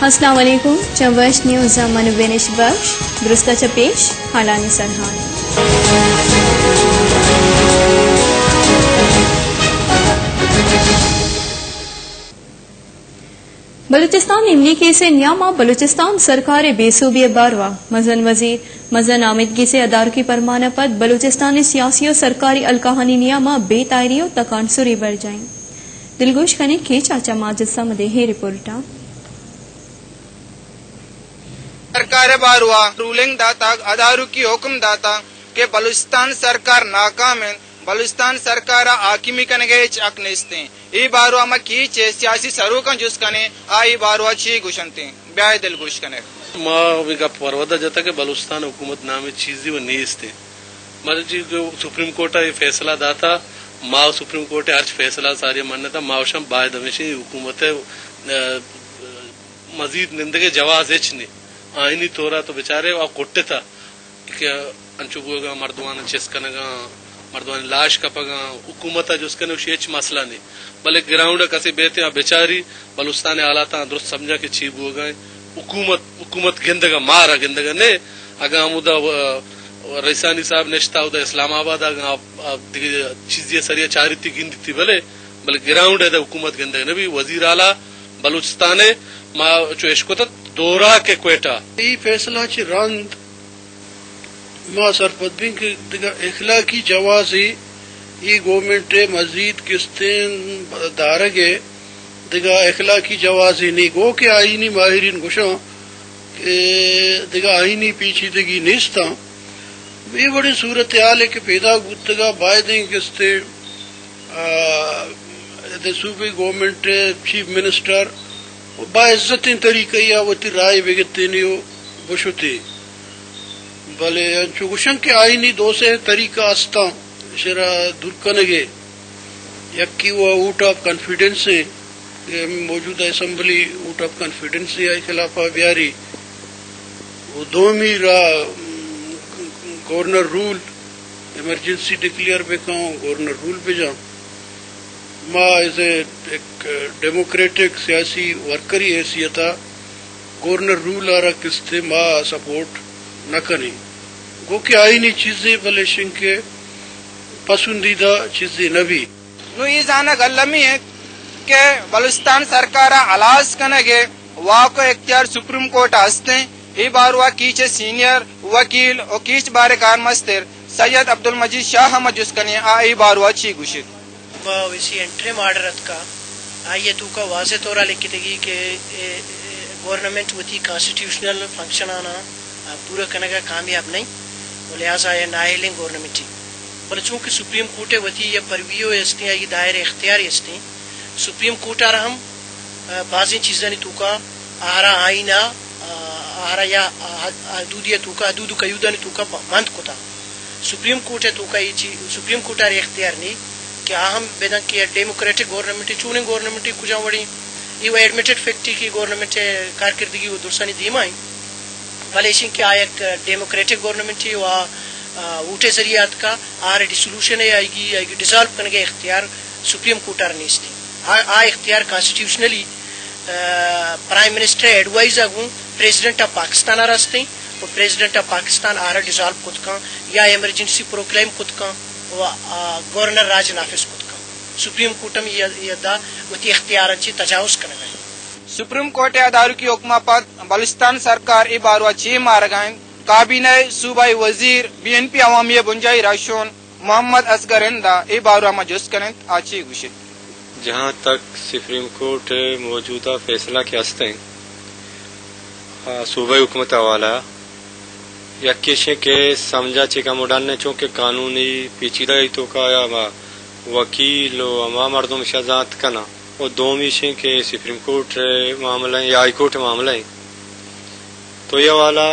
السلام علیکم چمبش نیوز من بینش بخش درست پیش حالانی سرحال بلوچستان املی کے سے نیامہ بلوچستان سرکار بے صوبے باروا مزن وزیر مزن آمدگی سے اداروں کی پرمانہ پت بلوچستانی سیاسی و سرکاری الکہانی نیامہ بے تائری و تکانسری بڑھ جائیں دلگوش کنے کے چاچا ماجد سمدے ہے رپورٹا سرکار باروا رولنگ داتا اداروں کی حکم داتا کہ بلوچستان سرکار ناکام ہے بلوچستان سرکار حاکمی کنگے چک نستے ای باروا ما کی چے سیاسی سروکن جس کنے آئی باروا چی گوشنتے بیائی دل گوش کنے ما ویگا پرودا جاتا کہ بلوچستان حکومت نامی چیزی و نیستے مجھے جی جو سپریم کورٹ یہ فیصلہ داتا ما سپریم کورٹ ہر فیصلہ ساری ماننا تھا ما وشم باید ہمیشہ حکومت مزید نندگے جواز اچ نہیں آئینی طورا تو بیچارے وہ کوٹے تھا کہ انچو گا مردوان چیس کنگا مردوان لاش کپگا حکومت جو اس کا اچ مسئلہ نہیں بلے گراؤنڈ کسی بیتے ہیں بیچاری بلوچستان حالات درست سمجھا کہ چیب ہو گئے حکومت گندگا مارا گندگا نے اگر ہم ادھا ریسانی صاحب نشتا ادھا اسلام آباد اگر چیزیں سریع چاری تھی گندی تھی بلے گراؤنڈ ہے حکومت گندگا نبی وزیر اعلیٰ بلوچستان ما چو اشکوتا دورا کے کوئٹا یہ فیصلہ چی راند ما سرپت بھی کہ اخلاقی جوازی یہ گورنمنٹ مزید قسطیں دارگے دیگا اخلاقی جوازی نہیں گو کہ آئینی ماہرین گوشاں کہ دیگا آئینی پیچیدگی نیستا یہ بڑی صورتحال ہے کہ پیدا گتگا بائدیں قسطیں صوبی گورنمنٹ چیف منسٹر باعزت طریقہ یا وہ تی رائے بگتے نہیں ہو بشوتی بلے انچو گوشن کے آئینی دو سے طریقہ استا شرا درکنگے یکی وہ اوٹ آف کانفیڈنس ہے موجودہ اسمبلی اوٹ آف کانفیڈنس ہے خلافہ بیاری وہ دومی را گورنر رول ایمرجنسی ڈکلیئر بکاؤں گورنر رول پہ جاؤں ما ایز ایک ڈیموکریٹک سیاسی ورکری حیثیتا گورنر رول آ رہا کس تھے ما سپورٹ نہ کریں گو کہ آئینی چیزیں بلے شن کے پسندیدہ چیزیں نہ بھی نو یہ جانا گلمی ہے کہ بلوچستان سرکارا علاج کنگے واقع اختیار سپریم کورٹ ہستے ای باروا کیچے سینئر وکیل اور کیچ بارے کار مستر سید عبدالمجید شاہ احمد جس کنے ای باروا چی گوشت ویسی انٹرم آرڈرت کا آئیے تو کا واضح طورہ لکھی تھی کہ گورنمنٹ وتی کانسٹیٹیوشنل فنکشن آنا پورا کرنے کا کامیاب نہیں لہٰذا یہ ناہلنگ گورنمنٹ بل چونکہ سپریم کورٹ وتی یا پرویو استے یہ دائر اختیار استے سپریم کورٹ آ رہا ہم بعض چیزیں تو کا آہرا آئینہ آہرا یا حدودیہ تو کا حدود قیودہ نے تو کا مند کو تھا سپریم کورٹ ہے تو کا یہ چیز سپریم کورٹ آ اختیار نہیں کہ اہم بیدن کی ڈیموکریٹک گورنمنٹ چوننگ گورنمنٹ کجا وڑی یہ وہ ایڈمیٹڈ فیکٹی کی گورنمنٹ کارکردگی وہ درسانی دیمائیں بھلے اسی کہ آیا ایک ڈیموکریٹک گورنمنٹ وہ ووٹے ذریعات کا آر ڈیسولوشن ہے آئے گی ڈیزالو کرنے کے اختیار سپریم کورٹ آر نہیں تھی آ اختیار کانسٹیٹیوشنلی پرائم منسٹر ایڈوائز آگوں پریزیڈنٹ آف پاکستان آ راستے اور پریزیڈنٹ آف پاکستان آر ڈیزالو خود کا یا ایمرجنسی پروکلیم خود کا گورنر راج نافذ خود کا سپریم کورٹ میں یہ دا وتی اختیارات چی تجاوز کرنے گئے سپریم کورٹ اداروں کی حکمہ پت بلوچستان سرکار ای باروا چی مار گائیں کابینہ صوبائی وزیر بی این پی عوامی بنجائی راشون محمد اصغر اندہ ای باروا مجوز کنند آچی گوشت جہاں تک سپریم کورٹ موجودہ فیصلہ کے ہستے صوبائی حکومت حوالہ یکیشے کے سمجھا چکا موڈان نے چونکہ قانونی پیچیدہ تو کا یا وکیل و اما مردم شہزاد کا نا وہ دومی شیں کہ سپریم کورٹ معاملہ یا ہائی کورٹ معاملہ ہیں تو یہ والا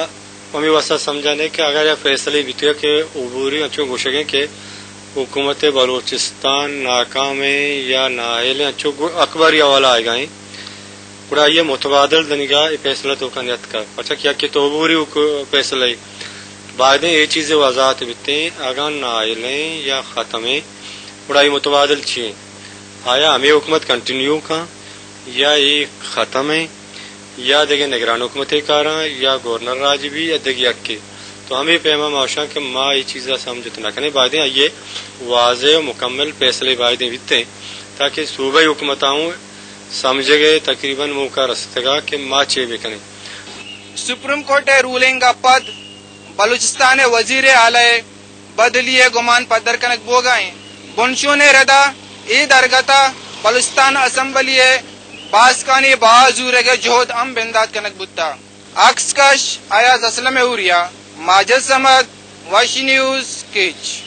ہمیں وسا سمجھانے کہ اگر یہ فیصلے بھی تو کہ عبوری اچھو گوشگیں کہ حکومت بلوچستان ناکام ہے یا نااہل ہیں اچھو اکبر یا والا آئے گئیں پورا یہ متبادل دنگا یہ فیصلہ تو کنیت کا اچھا کیا کہ تو عبوری فیصلہ ہے بعد یہ چیزیں وضاحت بتے ہیں اگر نااہل ہیں یا ختم ہیں پورا یہ متبادل چیئیں آیا ہمیں حکومت کنٹینیو کا یا یہ ختم ہے یا دیگه نگران حکومت کارا یا گورنر راج بھی یا دیگه یکی تو ہمیں پیما معاشاں کہ ماں یہ چیزیں سمجھت نہ کرنے بعد یہ واضح و مکمل فیصلے بعد ہوتے ہیں تاکہ صوبائی حکومتوں سمجھے گئے تقریباً موقع رستگا کہ ماں چے بھی کریں. سپریم کورٹ رولنگ پد بلوچستان وزیر اعلی بدلی گمان پدر کنک بوگائیں بنشون ردا ای درگتا بلوچستان اسمبلی باسکانی بازور کے جہد ام بنداد کنک بتا عکس کش ایاز اسلم اوریا ماجد سمد واشی نیوز کیچ.